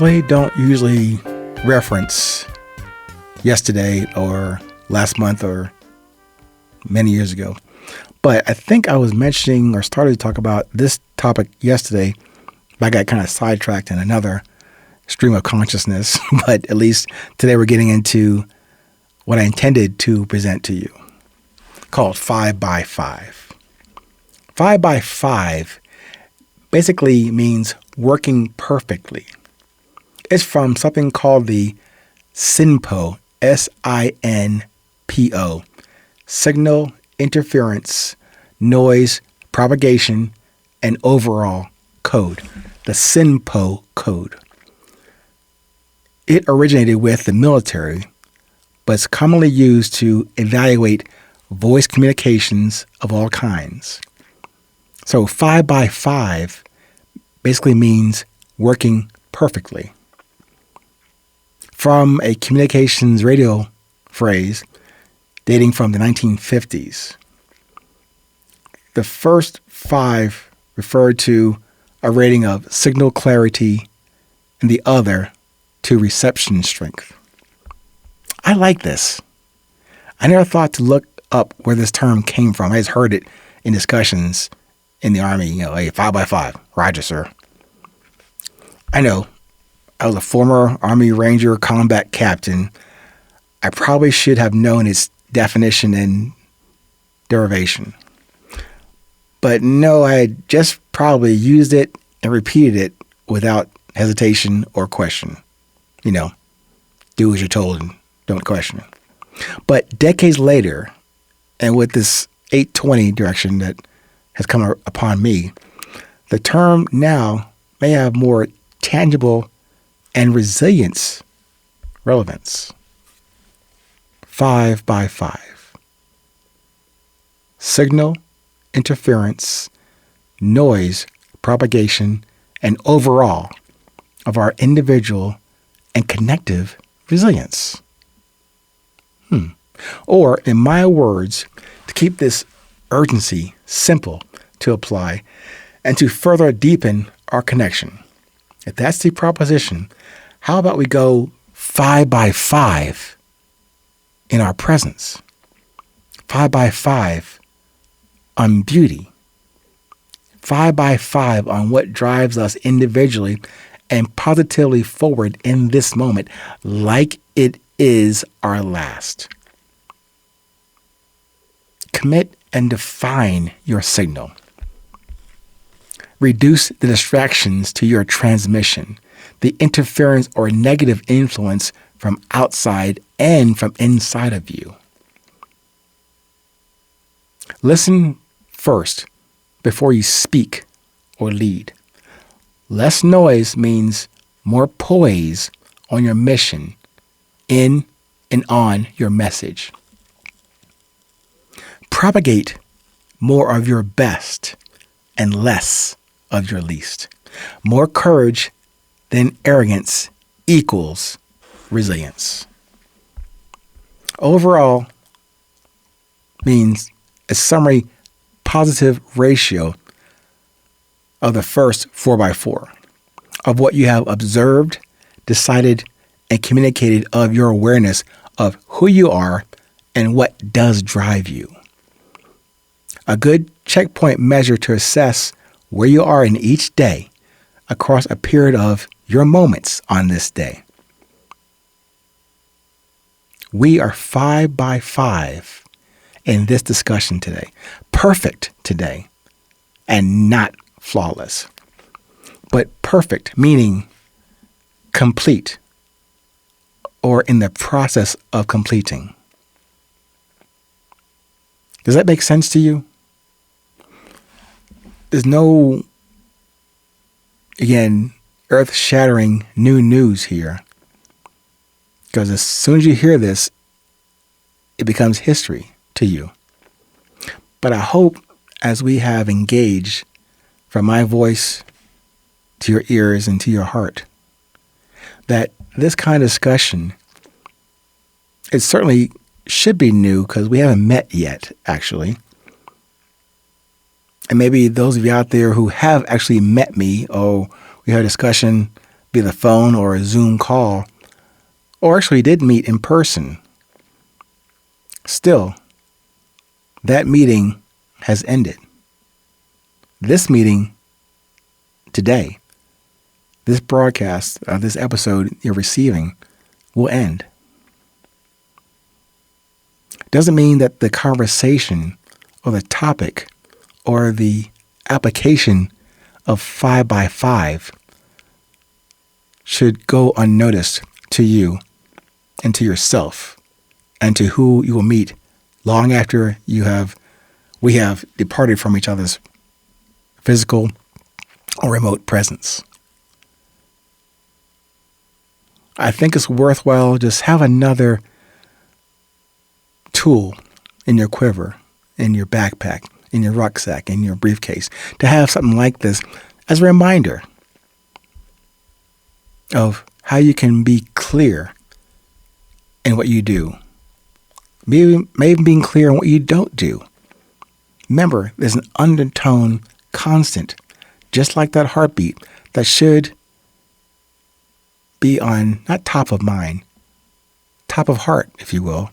really don't usually reference yesterday or last month or many years ago. But I think I was mentioning or started to talk about this topic yesterday, but I got kind of sidetracked in another stream of consciousness. But at least today we're getting into what I intended to present to you, called 5 by 5. 5 by 5 basically means working perfectly. It's from something called the SINPO, SINPO, Signal, Interference, Noise, Propagation, and Overall Code, the SINPO code. It originated with the military, but it's commonly used to evaluate voice communications of all kinds. So 5 by 5 basically means working perfectly. From a communications radio phrase dating from the 1950s. The first 5 referred to a rating of signal clarity and the other to reception strength. I like this. I never thought to look up where this term came from. I just heard it in discussions in the Army, hey, 5 by 5, Roger, sir. I know, I was a former Army Ranger combat captain. I probably should have known its definition and derivation. But no, I had just probably used it and repeated it without hesitation or question. Do as you're told and don't question it. But decades later, and with this 820 direction that has come upon me, the term now may have more tangible and resilience relevance. 5 by 5. Signal, interference, noise, propagation, and overall of our individual and connective resilience. Or, in my words, to keep this urgency simple to apply and to further deepen our connection. If that's the proposition, how about we go 5 by 5 in our presence? 5 by 5 on beauty. 5 by 5 on what drives us individually and positively forward in this moment, like it is our last. Commit and define your signal. Reduce the distractions to your transmission, the interference or negative influence from outside and from inside of you. Listen first before you speak or lead. Less noise means more poise on your mission, in and on your message. Propagate more of your best and less of your least. More courage than arrogance equals resilience. Overall means a summary positive ratio of the first 4 by 4 of what you have observed, decided, and communicated of your awareness of who you are and what does drive you. A good checkpoint measure to assess where you are in each day across a period of your moments on this day. We are 5 by 5 in this discussion today. Perfect today and not flawless. But perfect meaning complete or in the process of completing. Does that make sense to you? There's no, again, earth-shattering new news here. Because as soon as you hear this, it becomes history to you. But I hope as we have engaged from my voice to your ears and to your heart, that this kind of discussion, it certainly should be new because we haven't met yet, actually. And maybe those of you out there who have actually met me, we had a discussion via the phone or a Zoom call, or actually did meet in person, still, that meeting has ended. This meeting today, this broadcast, this episode you're receiving will end. Doesn't mean that the conversation or the topic or the application of 5x5 should go unnoticed to you and to yourself and to who you will meet long after we have departed from each other's physical or remote presence. I think it's worthwhile just have another tool in your quiver, in your backpack, in your rucksack, in your briefcase, to have something like this as a reminder of how you can be clear in what you do. Maybe being clear in what you don't do. Remember, there's an undertone constant, just like that heartbeat, that should be on, not top of mind, top of heart, if you will.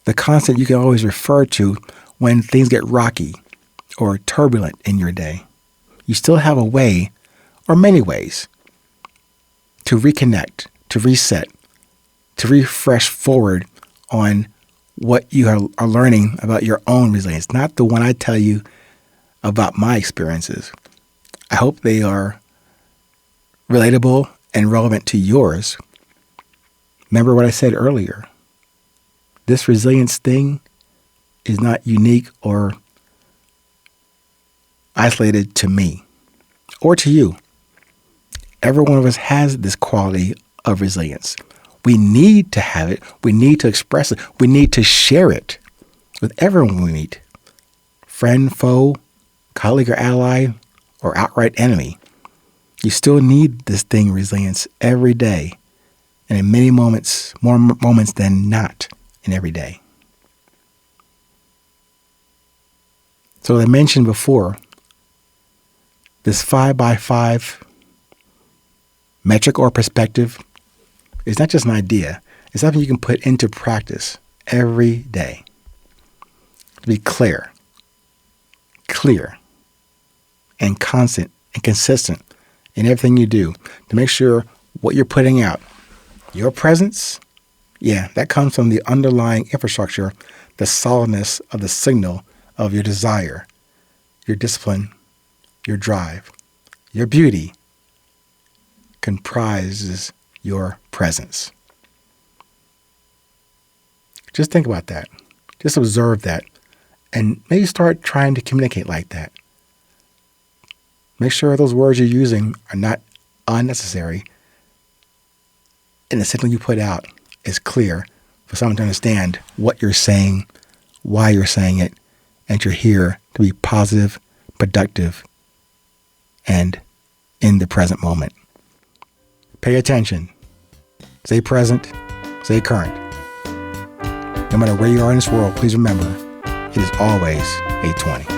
The constant you can always refer to when things get rocky or turbulent in your day. You still have a way, or many ways, to reconnect, to reset, to refresh forward on what you are learning about your own resilience, not the one I tell you about my experiences. I hope they are relatable and relevant to yours. Remember what I said earlier. This resilience thing is not unique or isolated to me or to you. Every one of us has this quality of resilience. We need to have it. We need to express it. We need to share it with everyone we meet. Friend, foe, colleague or ally, or outright enemy. You still need this thing, resilience, every day. And in many moments, more moments than not in every day. So as I mentioned before, this 5x5 metric or perspective is not just an idea. It's something you can put into practice every day. To be clear, and constant and consistent in everything you do. To make sure what you're putting out, your presence, that comes from the underlying infrastructure, the solidness of the signal of your desire, your discipline, your drive, your beauty comprises your presence. Just think about that. Just observe that. And maybe start trying to communicate like that. Make sure those words you're using are not unnecessary. And the signal you put out is clear for someone to understand what you're saying, why you're saying it, and you're here to be positive, productive, and in the present moment. Pay attention. Stay present. Stay current. No matter where you are in this world, please remember, it is always 8:20.